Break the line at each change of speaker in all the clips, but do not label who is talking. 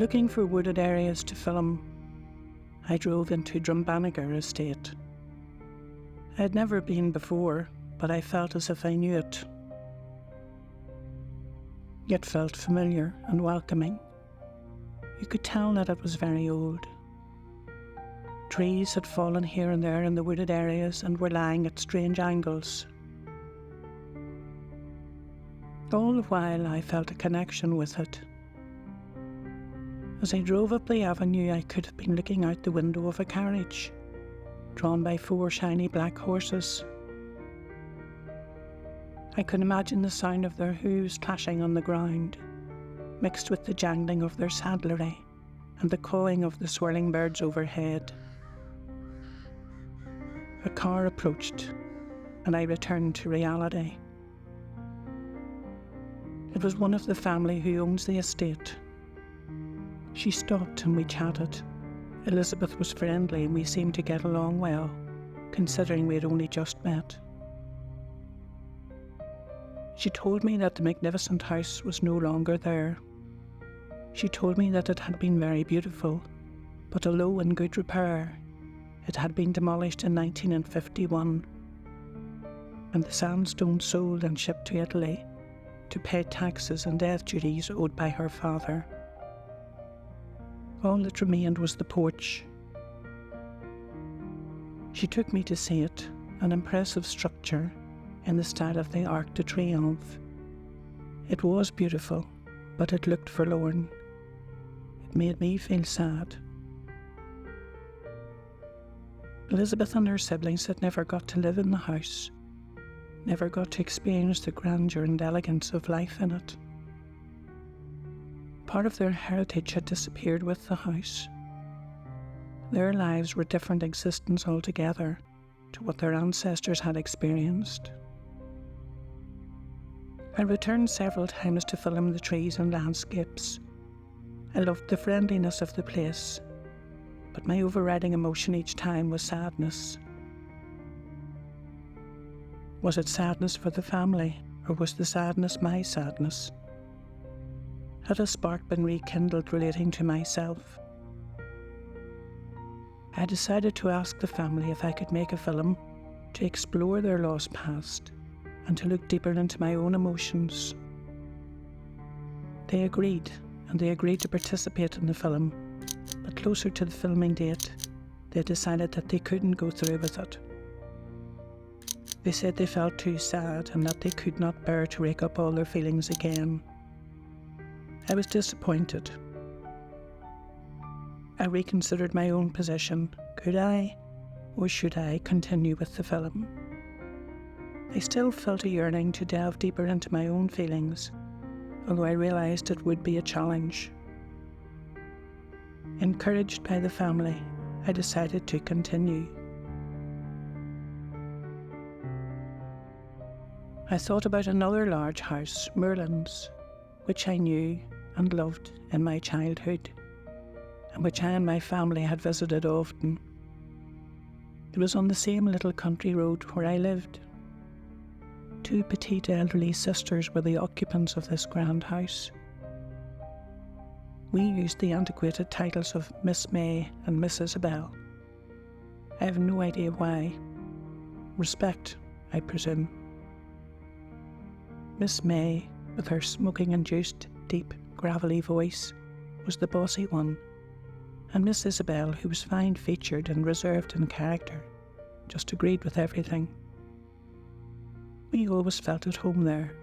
Looking for wooded areas to film, I drove into Drumbanagher estate. I had never been before, but I felt as if I knew it, yet felt familiar and welcoming. You could tell that it was very old. Trees had fallen here and there in the wooded areas and were lying at strange angles. All the while I felt a connection with it. As I drove up the avenue, I could have been looking out the window of a carriage, drawn by 4 shiny black horses. I could imagine the sound of their hooves clashing on the ground, mixed with the jangling of their saddlery and the cawing of the swirling birds overhead. A car approached, and I returned to reality. It was one of the family who owns the estate. She stopped and we chatted. Elizabeth was friendly and we seemed to get along well, considering we had only just met. She told me that the magnificent house was no longer there. She told me that it had been very beautiful, but although in good repair, it had been demolished in 1951, and the sandstone sold and shipped to Italy to pay taxes and death duties owed by her father. All that remained was the porch. She took me to see it, an impressive structure in the style of the Arc de Triomphe. It was beautiful, but it looked forlorn. It made me feel sad. Elizabeth and her siblings had never got to live in the house, never got to experience the grandeur and elegance of life in it. Part of their heritage had disappeared with the house. Their lives were a different existence altogether to what their ancestors had experienced. I returned several times to film the trees and landscapes. I loved the friendliness of the place, but my overriding emotion each time was sadness. Was it sadness for the family, or was the sadness my sadness? Had a spark been rekindled relating to myself? I decided to ask the family if I could make a film to explore their lost past and to look deeper into my own emotions. They agreed, and they agreed to participate in the film, but closer to the filming date, they decided that they couldn't go through with it. They said they felt too sad and that they could not bear to rake up all their feelings again. I was disappointed. I reconsidered my own position. Could I, or should I, continue with the film? I still felt a yearning to delve deeper into my own feelings, although I realised it would be a challenge. Encouraged by the family, I decided to continue. I thought about another large house, Merlands, which I knew and loved in my childhood, and which I and my family had visited often. It was on the same little country road where I lived. 2 petite elderly sisters were the occupants of this grand house. We used the antiquated titles of Miss May and Miss Isabel. I have no idea why. Respect, I presume. Miss May, with her smoking-induced, deep, gravelly voice, was the bossy one, and Miss Isabel, who was fine-featured and reserved in character, just agreed with everything. We always felt at home there.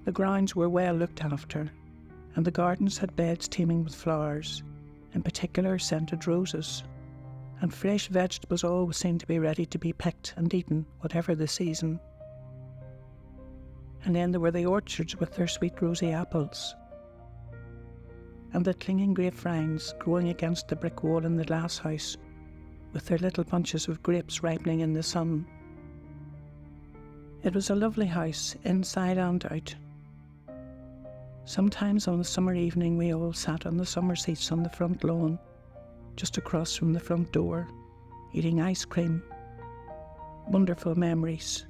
The grounds were well looked after, and the gardens had beds teeming with flowers, in particular scented roses, and fresh vegetables always seemed to be ready to be picked and eaten, whatever the season. And then there were the orchards with their sweet rosy apples, and the clinging grapevines growing against the brick wall in the glass house, with their little bunches of grapes ripening in the sun. It was a lovely house, inside and out. Sometimes on a summer evening we all sat on the summer seats on the front lawn, just across from the front door, eating ice cream. Wonderful memories.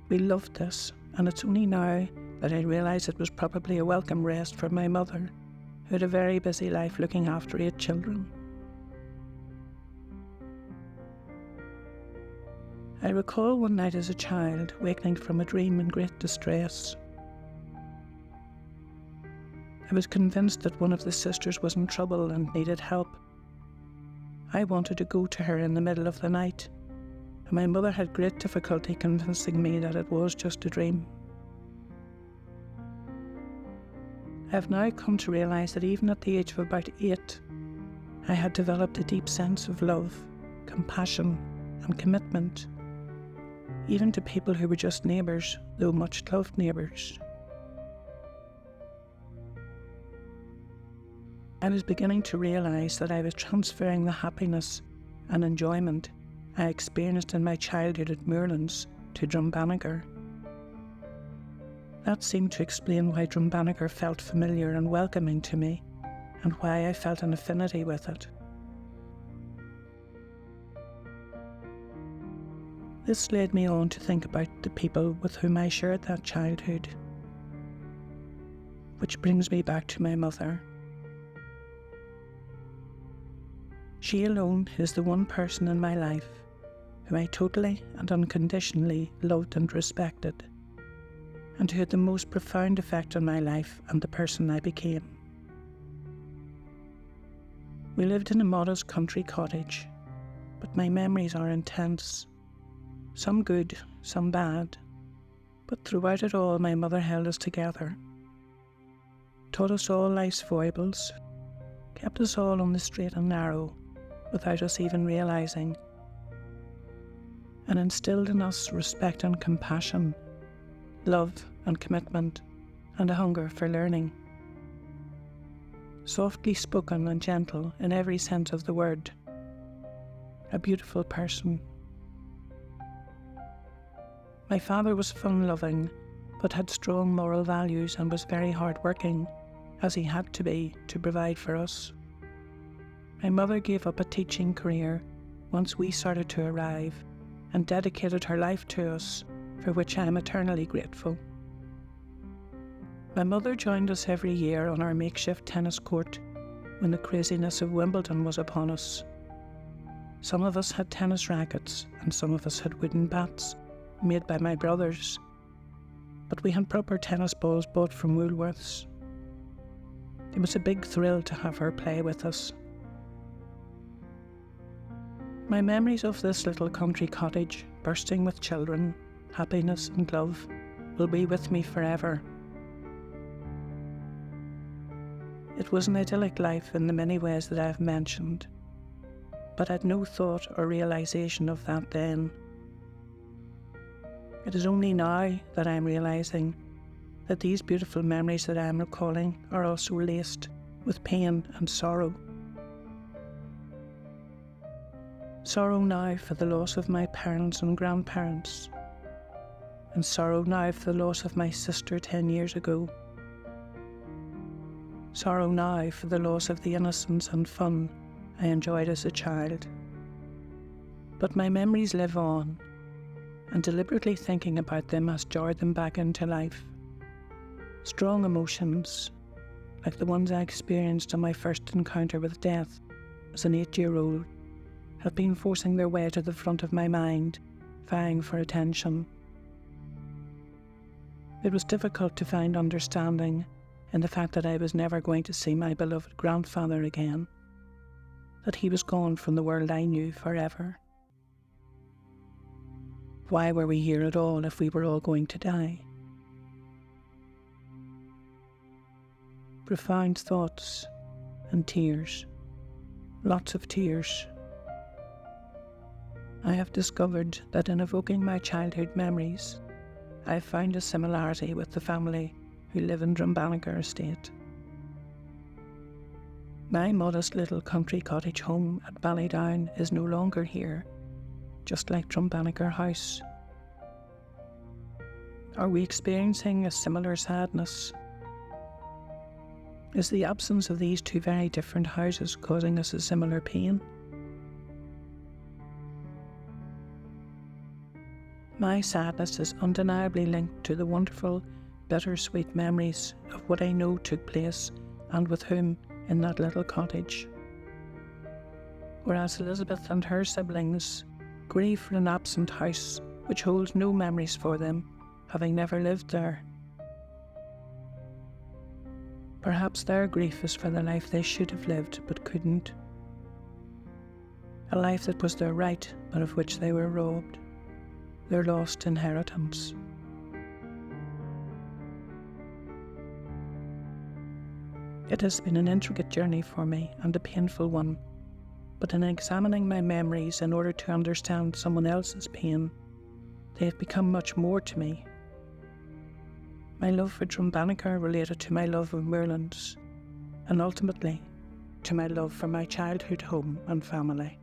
We loved this, and it's only now that I realise it was probably a welcome rest for my mother, who had a very busy life looking after 8 children. I recall one night as a child waking from a dream in great distress. I was convinced that one of the sisters was in trouble and needed help. I wanted to go to her in the middle of the night, and my mother had great difficulty convincing me that it was just a dream. I have now come to realise that even at the age of about 8, I had developed a deep sense of love, compassion and commitment, even to people who were just neighbours, though much loved neighbours. I was beginning to realise that I was transferring the happiness and enjoyment I experienced in my childhood at Merlands to Drumbanagher. That seemed to explain why Drumbanagher felt familiar and welcoming to me, and why I felt an affinity with it. This led me on to think about the people with whom I shared that childhood, which brings me back to my mother. She alone is the one person in my life whom I totally and unconditionally loved and respected, and who had the most profound effect on my life and the person I became. We lived in a modest country cottage, but my memories are intense, some good, some bad, but throughout it all my mother held us together, taught us all life's foibles, kept us all on the straight and narrow without us even realising, and instilled in us respect and compassion, love and commitment, and a hunger for learning. Softly spoken and gentle in every sense of the word. A beautiful person. My father was fun-loving, but had strong moral values and was very hard-working, as he had to be, to provide for us. My mother gave up a teaching career once we started to arrive, and dedicated her life to us, for which I am eternally grateful. My mother joined us every year on our makeshift tennis court when the craziness of Wimbledon was upon us. Some of us had tennis rackets, and some of us had wooden bats, made by my brothers, but we had proper tennis balls bought from Woolworths. It was a big thrill to have her play with us. My memories of this little country cottage, bursting with children, happiness and love, will be with me forever. It was an idyllic life in the many ways that I have mentioned, but I had no thought or realisation of that then. It is only now that I am realising that these beautiful memories that I am recalling are also laced with pain and sorrow. Sorrow now for the loss of my parents and grandparents, and sorrow now for the loss of my sister 10 years ago. Sorrow now for the loss of the innocence and fun I enjoyed as a child. But my memories live on, and deliberately thinking about them has jarred them back into life. Strong emotions, like the ones I experienced on my first encounter with death as an 8-year-old, have been forcing their way to the front of my mind, vying for attention. It was difficult to find understanding in the fact that I was never going to see my beloved grandfather again, that he was gone from the world I knew forever. Why were we here at all if we were all going to die? Profound thoughts and tears, lots of tears. I have discovered that in evoking my childhood memories, I have found a similarity with the family who live in Drumbanagher estate. My modest little country cottage home at Ballydown is no longer here, just like Drumbanagher House. Are we experiencing a similar sadness? Is the absence of these two very different houses causing us a similar pain? My sadness is undeniably linked to the wonderful, bittersweet memories of what I know took place and with whom in that little cottage. Whereas Elizabeth and her siblings grieve for an absent house which holds no memories for them, having never lived there. Perhaps their grief is for the life they should have lived but couldn't. A life that was their right but of which they were robbed. Their lost inheritance. It has been an intricate journey for me and a painful one, but in examining my memories in order to understand someone else's pain, they have become much more to me. My love for Drumbanagher related to my love of Merlands, and ultimately to my love for my childhood home and family.